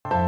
Hello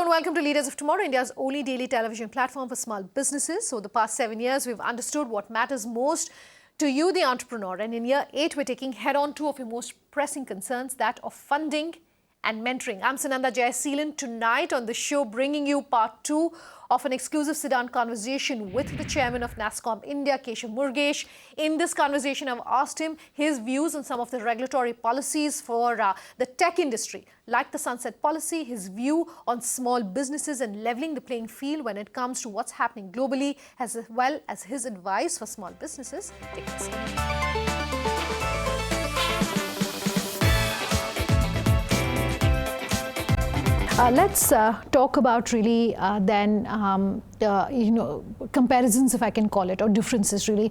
and welcome to Leaders of Tomorrow, India's only daily television platform for small businesses. So the past 7 years, we've understood what matters most to you, the entrepreneur. And in year 8, we're taking head-on 2 of your most pressing concerns, that of funding and mentoring. I'm Sananda Jayaseelan. Tonight on the show, bringing you part 2 of an exclusive sit-down conversation with the chairman of NASSCOM India, Keshav Murugesh. In this conversation, I've asked him his views on some of the regulatory policies for the tech industry, like the sunset policy, his view on small businesses and leveling the playing field when it comes to what's happening globally, as well as his advice for small businesses. Take a listen. Let's talk about really comparisons, if I can call it, or differences really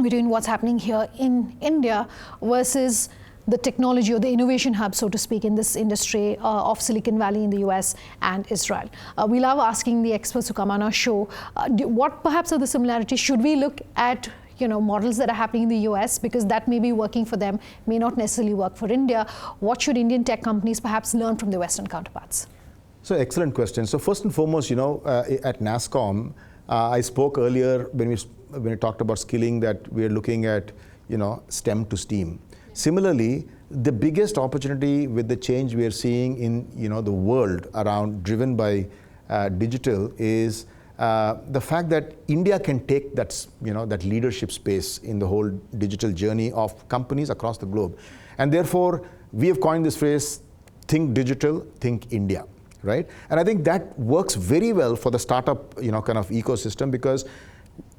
between what's happening here in India versus the technology or the innovation hub, so to speak, in this industry of Silicon Valley in the US and Israel. We love asking the experts who come on our show, what perhaps are the similarities? Should we look at models that are happening in the US, because that may be working for them, may not necessarily work for India? What should Indian tech companies perhaps learn from their Western counterparts? So excellent question. So first and foremost, at NASSCOM, I spoke earlier when we talked about skilling that we are looking at, STEM to STEAM. Similarly, the biggest opportunity with the change we are seeing in, the world around driven by digital is the fact that India can take that leadership space in the whole digital journey of companies across the globe. And therefore, we have coined this phrase, think digital, think India, right? And I think that works very well for the startup, kind of ecosystem, because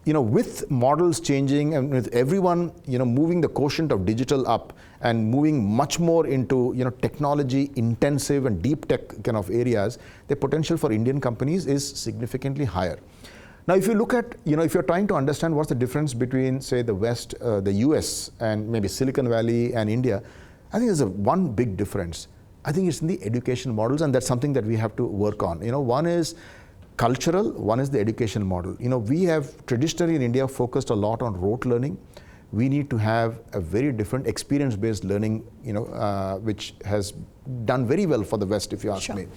with models changing and with everyone, moving the quotient of digital up and moving much more into, technology intensive and deep tech kind of areas, the potential for Indian companies is significantly higher. Now, if you look at, if you're trying to understand what's the difference between, say, the West, the US, and maybe Silicon Valley and India, I think there's one big difference. I think it's in the education models, and that's something that we have to work on. One is cultural, one is the education model. We have traditionally in India focused a lot on rote learning. We need to have a very different experience-based learning, which has done very well for the West, if you ask me.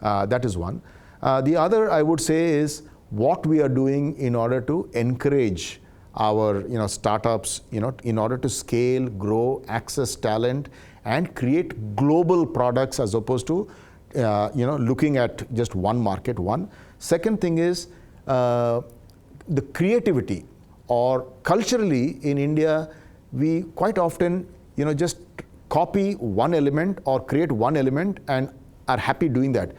That is one. The other, I would say, is what we are doing in order to encourage our, startups, in order to scale, grow, access talent, and create global products as opposed to, looking at just one market. Second thing is the creativity, or culturally in India, we quite often, just copy one element or create one element and are happy doing that.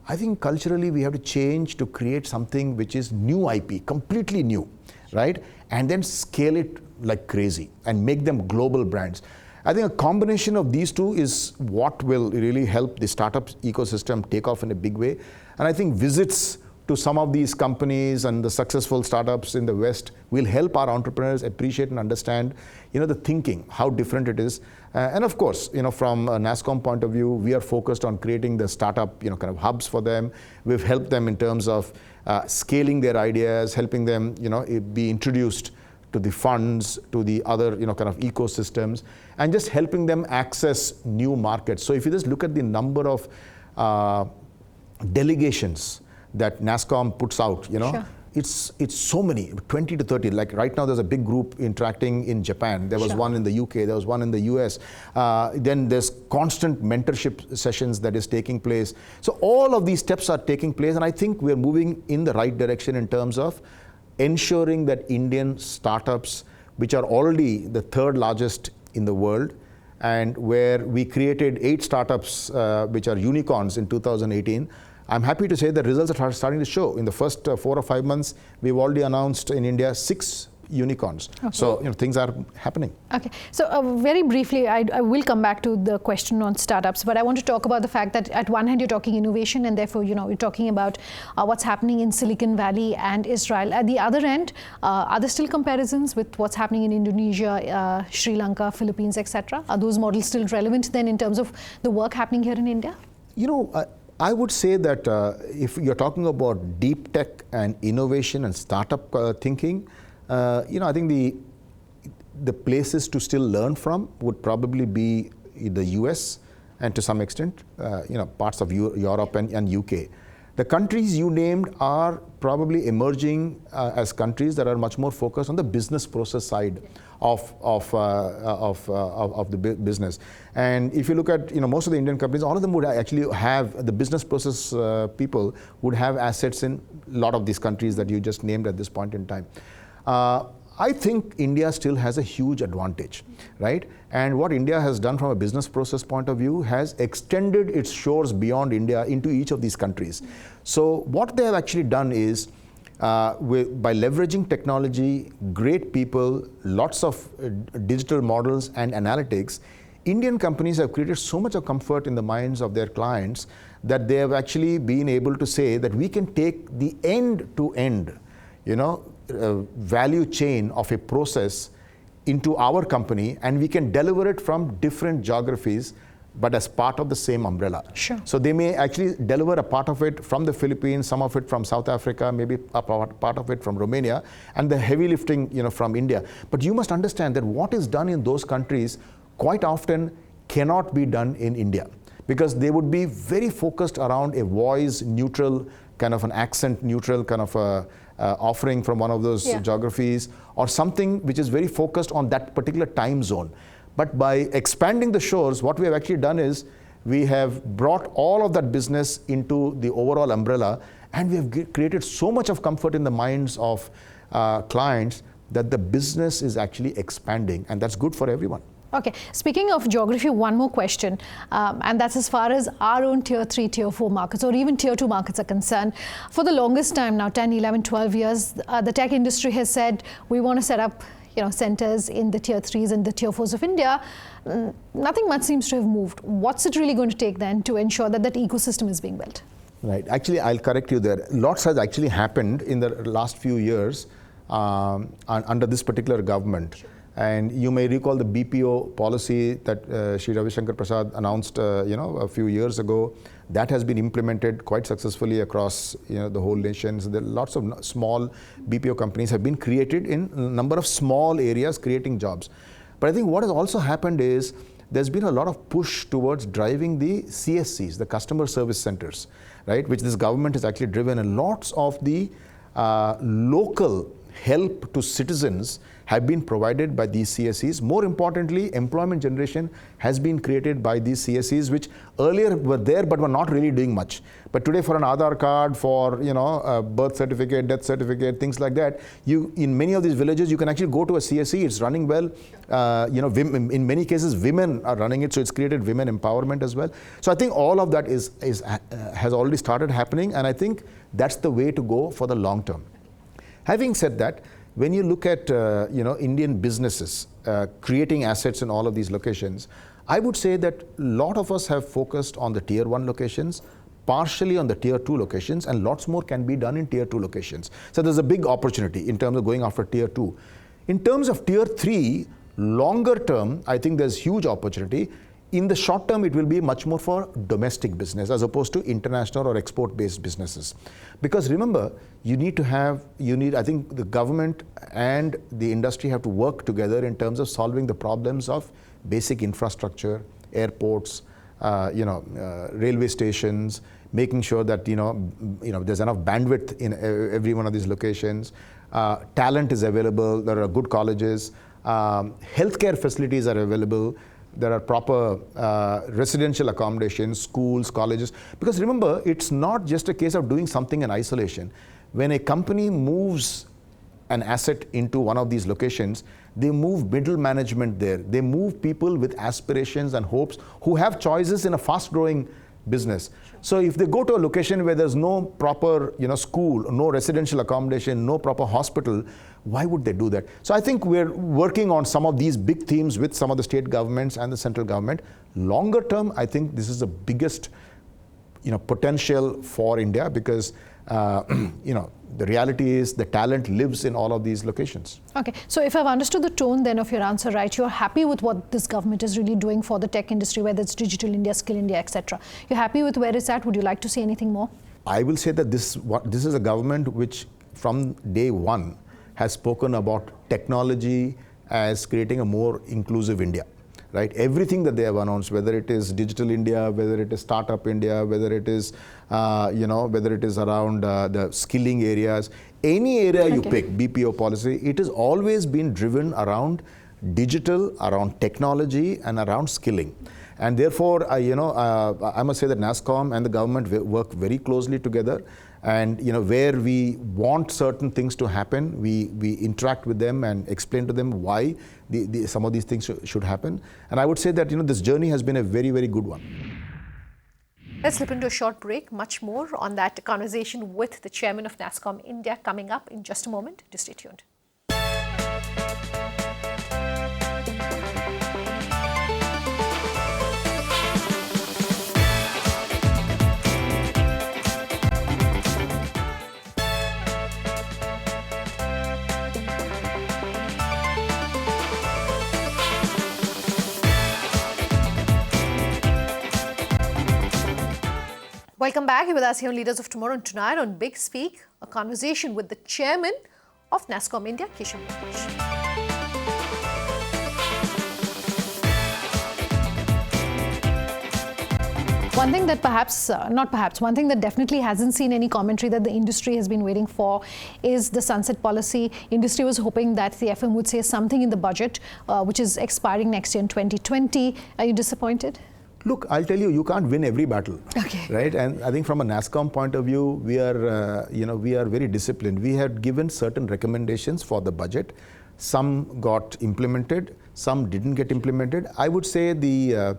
I think culturally we have to change to create something which is new IP, completely new, right? And then scale it like crazy and make them global brands. I think a combination of these two is what will really help the startup ecosystem take off in a big way. And I think visits to some of these companies and the successful startups in the West will help our entrepreneurs appreciate and understand, the thinking, how different it is. And of course, from a NASSCOM point of view, we are focused on creating the startup, kind of hubs for them. We've helped them in terms of scaling their ideas, helping them, be introduced to the funds, to the other, kind of ecosystems, and just helping them access new markets. So if you just look at the number of delegations that NASSCOM puts out, Sure. It's so many, 20 to 30. Like right now, there's a big group interacting in Japan. There was Sure. one in the UK. There was one in the US. Then there's constant mentorship sessions that is taking place. So all of these steps are taking place, and I think we're moving in the right direction in terms of ensuring that Indian startups, which are already the third largest in the world, and where we created 8 startups which are unicorns in 2018, I'm happy to say the results are starting to show. In the first 4 or 5 months, we've already announced in India 6 unicorns. Okay. So things are happening. Okay, so very briefly, I will come back to the question on startups, but I want to talk about the fact that at one hand you're talking innovation, and therefore you're talking about what's happening in Silicon Valley and Israel. At the other end, are there still comparisons with what's happening in Indonesia, Sri Lanka, Philippines, etc.? Are those models still relevant then in terms of the work happening here in India? I would say that if you're talking about deep tech and innovation and startup thinking, I think the places to still learn from would probably be the US and to some extent, parts of Europe and UK. The countries you named are probably emerging as countries that are much more focused on the business process side of the business. And if you look at most of the Indian companies, all of them would actually have the business process people would have assets in a lot of these countries that you just named at this point in time. I think India still has a huge advantage, right? And what India has done from a business process point of view has extended its shores beyond India into each of these countries. So what they have actually done is, by leveraging technology, great people, lots of digital models and analytics, Indian companies have created so much of comfort in the minds of their clients that they have actually been able to say that we can take the end-to-end, value chain of a process into our company, and we can deliver it from different geographies, but as part of the same umbrella. Sure. So they may actually deliver a part of it from the Philippines, some of it from South Africa, maybe a part of it from Romania, and the heavy lifting, from India. But you must understand that what is done in those countries quite often cannot be done in India, because they would be very focused around a voice neutral, kind of an accent neutral kind of a offering from one of those geographies, or something which is very focused on that particular time zone. But by expanding the shores, what we have actually done is we have brought all of that business into the overall umbrella, and we have created so much of comfort in the minds of clients that the business is actually expanding, and that's good for everyone. Okay, speaking of geography, one more question, and that's as far as our own tier 3, tier 4 markets or even tier 2 markets are concerned. For the longest time now, 10, 11, 12 years, the tech industry has said we want to set up centers in the tier 3s and the tier 4s of India. Nothing much seems to have moved. What's it really going to take then to ensure that that ecosystem is being built? Right, actually I'll correct you there. Lots has actually happened in the last few years under this particular government. Sure. And you may recall the BPO policy that Shri Ravi Shankar Prasad announced, a few years ago. That has been implemented quite successfully across, the whole nation. So there are lots of small BPO companies have been created in a number of small areas, creating jobs. But I think what has also happened is there's been a lot of push towards driving the CSCs, the customer service centers, right? Which this government has actually driven, and lots of the local help to citizens have been provided by these CSCs. More importantly, employment generation has been created by these CSCs, which earlier were there but were not really doing much. But today, for an Aadhaar card, for a birth certificate, death certificate, things like that, in many of these villages, you can actually go to a CSC. It's running well. In many cases, women are running it, so it's created women empowerment as well. So I think all of that has already started happening, and I think that's the way to go for the long term. Having said that, when you look at Indian businesses creating assets in all of these locations, I would say that a lot of us have focused on the tier 1 locations, partially on the tier 2 locations, and lots more can be done in tier 2 locations. So there's a big opportunity in terms of going after tier 2. In terms of tier 3, longer term, I think there's huge opportunity. In the short term, it will be much more for domestic business as opposed to international or export-based businesses. Because remember, I think the government and the industry have to work together in terms of solving the problems of basic infrastructure, airports, railway stations, making sure that there's enough bandwidth in every one of these locations. Talent is available. There are good colleges. Healthcare facilities are available. There are proper residential accommodations, schools, colleges. Because remember, it's not just a case of doing something in isolation. When a company moves an asset into one of these locations, they move middle management there. They move people with aspirations and hopes who have choices in a fast-growing business. So if they go to a location where there's no proper, school, no residential accommodation, no proper hospital, why would they do that? So I think we're working on some of these big themes with some of the state governments and the central government. Longer term, I think this is the biggest, potential for India because, the reality is the talent lives in all of these locations. Okay, so if I've understood the tone then of your answer right, you're happy with what this government is really doing for the tech industry, whether it's Digital India, Skill India, etc. You're happy with where it's at? Would you like to see anything more? I will say that this is a government which from day one has spoken about technology as creating a more inclusive India. Right? Everything that they have announced, whether it is Digital India, whether it is Startup India, whether it is, whether it is around the skilling areas, any area you pick, BPO policy, it has always been driven around digital, around technology, and around skilling. And therefore, I must say that NASSCOM and the government work very closely together. And where we want certain things to happen, we interact with them and explain to them why some of these things should happen. And I would say that this journey has been a very, very good one. Let's slip into a short break. Much more on that conversation with the chairman of NASSCOM India coming up in just a moment. Do stay tuned. Welcome back. You're with us here on Leaders of Tomorrow, and tonight on Big Speak, a conversation with the chairman of NASSCOM India, Keshav Murugesh. One thing that one thing that definitely hasn't seen any commentary that the industry has been waiting for is the sunset policy. Industry was hoping that the FM would say something in the budget, which is expiring next year in 2020. Are you disappointed? Look, I'll tell you, you can't win every battle, right? And I think from a NASSCOM point of view, we are, we are very disciplined. We had given certain recommendations for the budget. Some got implemented, some didn't get implemented. I would say the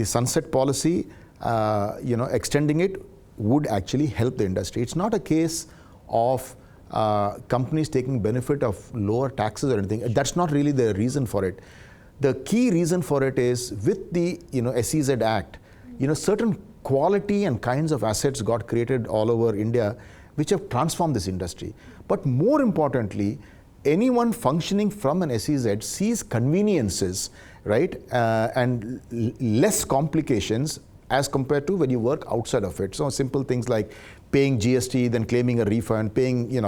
sunset policy, extending it would actually help the industry. It's not a case of companies taking benefit of lower taxes or anything. That's not really the reason for it. The key reason for it is with the SEZ Act, certain quality and kinds of assets got created all over India which have transformed this industry. But more importantly, anyone functioning from an SEZ sees conveniences, right, and less complications as compared to when you work outside of it. So simple things like paying GST, then claiming a refund, paying,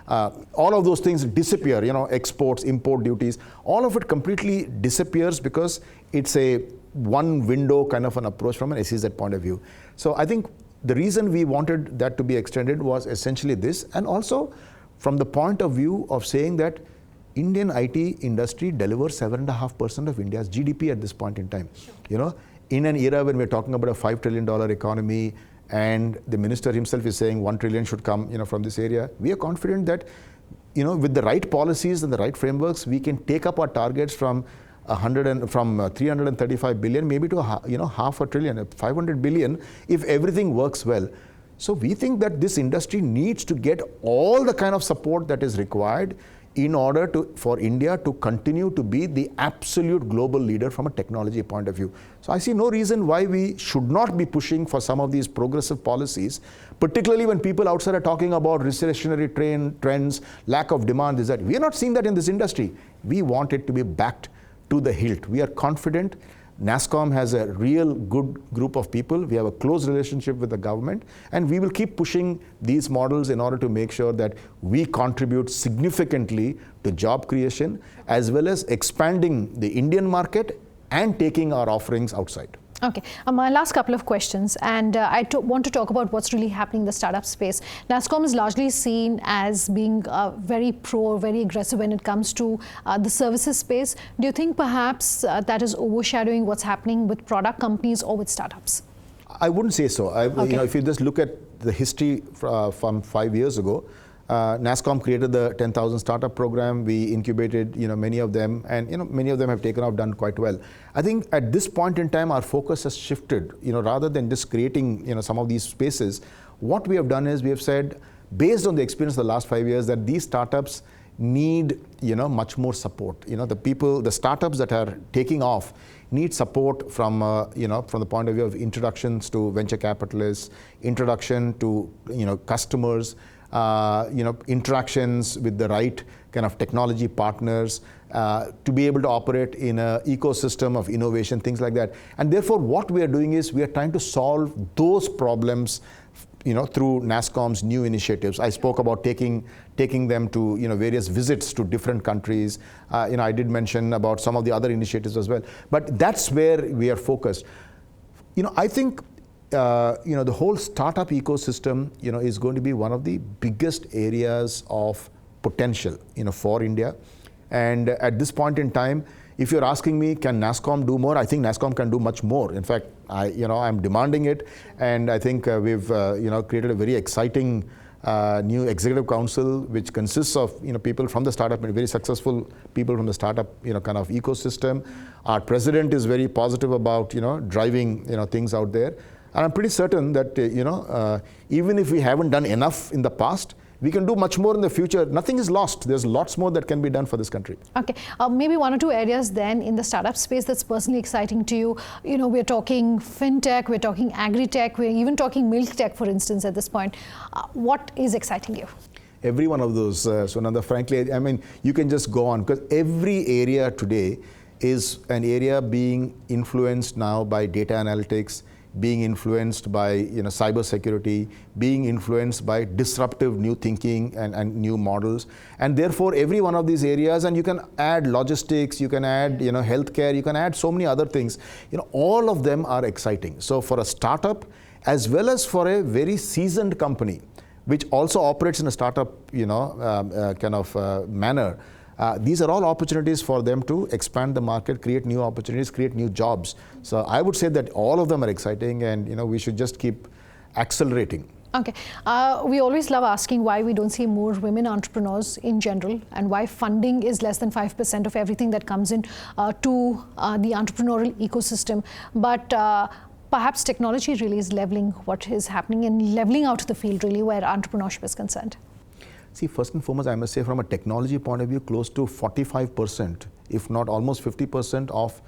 all of those things disappear, exports, import duties, all of it completely disappears because it's a one window kind of an approach from an SEZ point of view. So I think the reason we wanted that to be extended was essentially this, and also from the point of view of saying that Indian IT industry delivers 7.5% of India's GDP at this point in time. Sure. In an era when we're talking about a $5 trillion economy, and the minister himself is saying 1 trillion should come, from this area, we are confident that, with the right policies and the right frameworks, we can take up our targets from 335 billion, maybe to half a trillion, 500 billion, if everything works well. So we think that this industry needs to get all the kind of support that is required in order for India to continue to be the absolute global leader from a technology point of view. So I see no reason why we should not be pushing for some of these progressive policies, particularly when people outside are talking about recessionary trends, lack of demand, is that we are not seeing that in this industry. We want it to be backed to the hilt. We are confident. NASSCOM has a real good group of people. We have a close relationship with the government, and we will keep pushing these models in order to make sure that we contribute significantly to job creation, as well as expanding the Indian market and taking our offerings outside. Okay, my last couple of questions, and I want to talk about what's really happening in the startup space. NASSCOM is largely seen as being very aggressive when it comes to the services space. Do you think perhaps that is overshadowing what's happening with product companies or with startups? I wouldn't say so. If you just look at the history from 5 years ago, NASSCOM created the 10,000 startup program. We incubated, many of them, and many of them have taken off, done quite well. I think at this point in time, our focus has shifted. Rather than just creating, some of these spaces, what we have done is we have said, based on the experience of the last 5 years, that these startups need, much more support. The startups that are taking off need support from, from the point of view of introductions to venture capitalists, introduction to, customers, interactions with the right kind of technology partners, to be able to operate in an ecosystem of innovation, things like that. And therefore, what we are doing is we are trying to solve those problems, through NASSCOM's new initiatives. I spoke about taking them to, various visits to different countries. I did mention about some of the other initiatives as well. But that's where we are focused. I think the whole startup ecosystem, is going to be one of the biggest areas of potential, for India. And at this point in time, if you're asking me, can NASSCOM do more? I think NASSCOM can do much more. In fact, I'm demanding it, and I think we've, created a very exciting new executive council, which consists of, people from the startup, very successful people from the startup, kind of ecosystem. Our president is very positive about, driving, things out there. And I'm pretty certain that, even if we haven't done enough in the past, we can do much more in the future. Nothing is lost. There's lots more that can be done for this country. Okay, maybe one or two areas then in the startup space that's personally exciting to you. We're talking fintech, we're talking agri-tech, we're even talking milk tech, for instance, at this point. What is exciting you? Every one of those, Sunanda, frankly, I mean, you can just go on, because every area today is an area being influenced now by data analytics, being influenced by cyber security, being influenced by disruptive new thinking and new models. And therefore, every one of these areas, and you can add logistics, you can add healthcare, you can add so many other things. All of them are exciting. So for a startup, as well as for a very seasoned company, which also operates in a startup manner, these are all opportunities for them to expand the market, create new opportunities, create new jobs. So I would say that all of them are exciting, and we should just keep accelerating. Okay. We always love asking why we don't see more women entrepreneurs in general, and why funding is less than 5% of everything that comes in to the entrepreneurial ecosystem. But perhaps technology really is leveling what is happening and leveling out the field really where entrepreneurship is concerned. See, first and foremost, I must say from a technology point of view, close to 45%, if not almost 50% of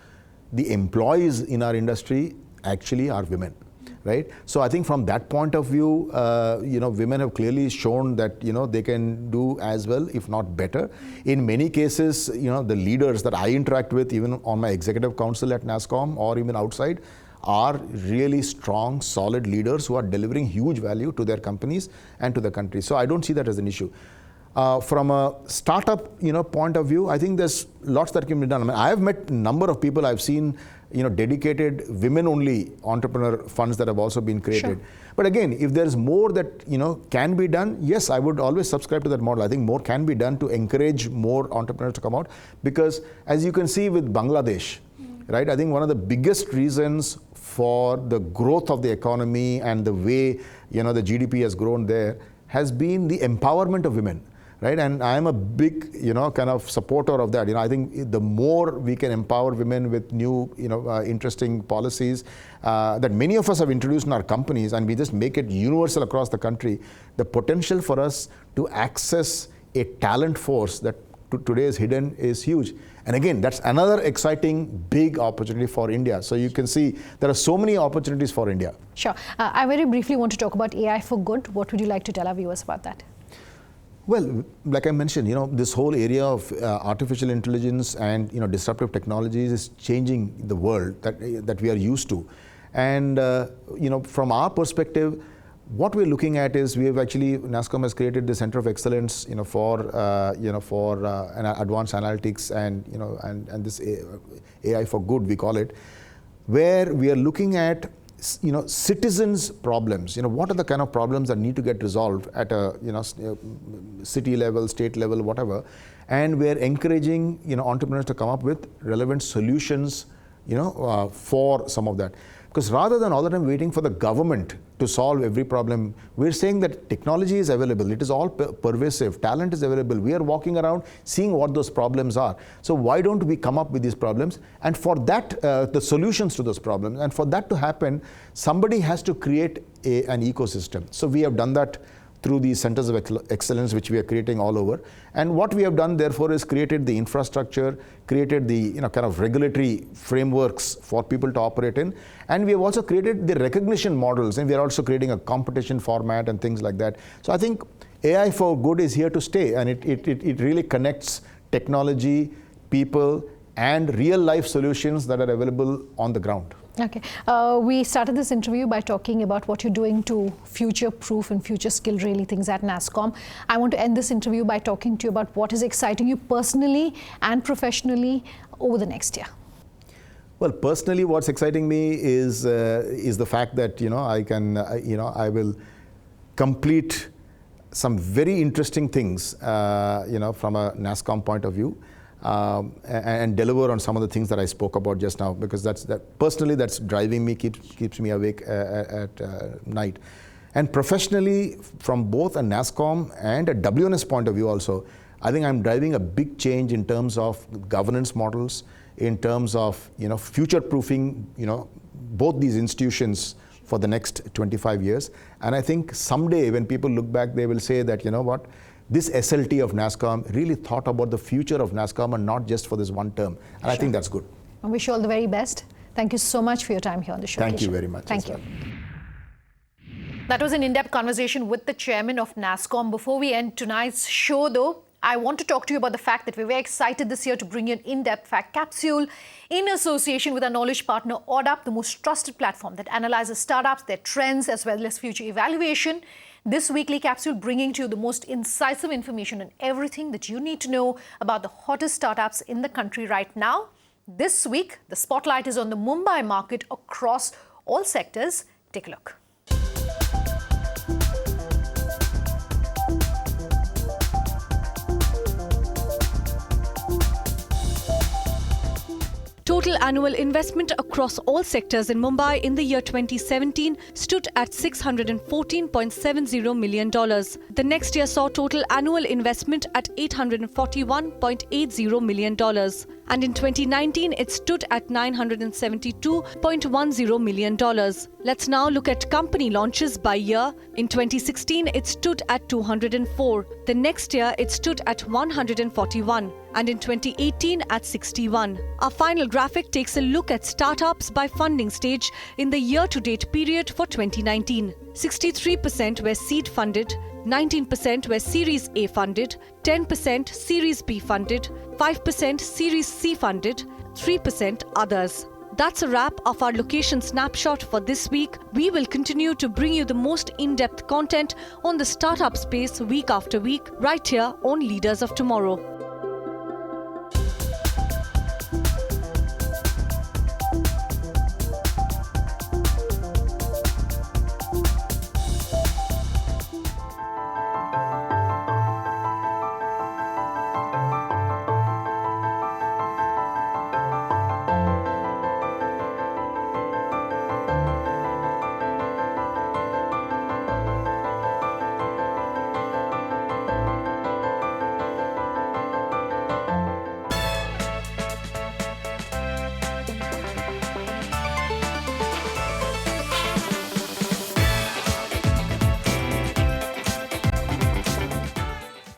the employees in our industry actually are women, right? So I think from that point of view, women have clearly shown that, they can do as well, if not better. In many cases, the leaders that I interact with, even on my executive council at NASSCOM or even outside, are really strong, solid leaders who are delivering huge value to their companies and to the country. So I don't see that as an issue. From a startup, point of view, I think there's lots that can be done. I mean, I have met a number of people. I've seen, dedicated women-only entrepreneur funds that have also been created. Sure. But again, if there's more that, can be done, yes, I would always subscribe to that model. I think more can be done to encourage more entrepreneurs to come out, because as you can see with Bangladesh, right, I think one of the biggest reasons for the growth of the economy and the way, the GDP has grown there has been the empowerment of women. Right, and I am a big, kind of supporter of that. I think the more we can empower women with new, interesting policies that many of us have introduced in our companies, and we just make it universal across the country, the potential for us to access a talent force that today is hidden is huge. And again, that's another exciting, big opportunity for India. So you can see there are so many opportunities for India. Sure. I very briefly want to talk about AI for good. What would you like to tell our viewers about that? Well, like I mentioned, this whole area of artificial intelligence and disruptive technologies is changing the world that we are used to. And from our perspective, what we're looking at is we have actually, NASSCOM has created the Center of Excellence, for advanced analytics and this AI for good, we call it, where we are looking at citizens' problems. What are the kind of problems that need to get resolved at a city level, state level, whatever, and we're encouraging entrepreneurs to come up with relevant solutions for some of that. Because rather than all the time waiting for the government to solve every problem, we're saying that technology is available. It is all pervasive. Talent is available. We are walking around seeing what those problems are. So why don't we come up with these problems? And for that, the solutions to those problems. And for that to happen, somebody has to create an ecosystem. So we have done that through these centers of excellence, which we are creating all over. And what we have done, therefore, is created the infrastructure, created the kind of regulatory frameworks for people to operate in. And we have also created the recognition models, and we are also creating a competition format and things like that. So I think AI for good is here to stay, and it really connects technology, people, and real-life solutions that are available on the ground. Okay. We started this interview by talking about what you're doing to future-proof and future-skill really things at NASSCOM. I want to end this interview by talking to you about what is exciting you personally and professionally over the next year. Well, personally, what's exciting me is the fact that I will complete some very interesting things from a NASSCOM point of view. And deliver on some of the things that I spoke about just now, because personally that's driving me, keeps me awake at night. And professionally, from both a NASSCOM and a WNS point of view also, I think I'm driving a big change in terms of governance models, in terms of future-proofing both these institutions for the next 25 years. And I think someday when people look back, they will say that, this SLT of NASSCOM really thought about the future of NASSCOM and not just for this one term. And I think that's good. I wish you all the very best. Thank you so much for your time here on the show. Thank you very much. Thank you. That was an in-depth conversation with the chairman of NASSCOM. Before we end tonight's show, though, I want to talk to you about the fact that we're very excited this year to bring you an in-depth fact capsule in association with our knowledge partner, ODUP, the most trusted platform that analyzes startups, their trends, as well as future evaluation. This weekly capsule bringing to you the most incisive information on everything that you need to know about the hottest startups in the country right now. This week, the spotlight is on the Mumbai market across all sectors. Take a look. Total annual investment across all sectors in Mumbai in the year 2017 stood at $614.70 million. The next year saw total annual investment at $841.80 million. And in 2019, it stood at $972.10 million. Let's now look at company launches by year. In 2016, it stood at 204. The next year, it stood at 141. And in 2018 at 61. Our final graphic takes a look at startups by funding stage in the year-to-date period for 2019. 63% were seed funded, 19% were Series A funded, 10% Series B funded, 5% Series C funded, 3% others. That's a wrap of our location snapshot for this week. We will continue to bring you the most in-depth content on the startup space week after week, right here on Leaders of Tomorrow.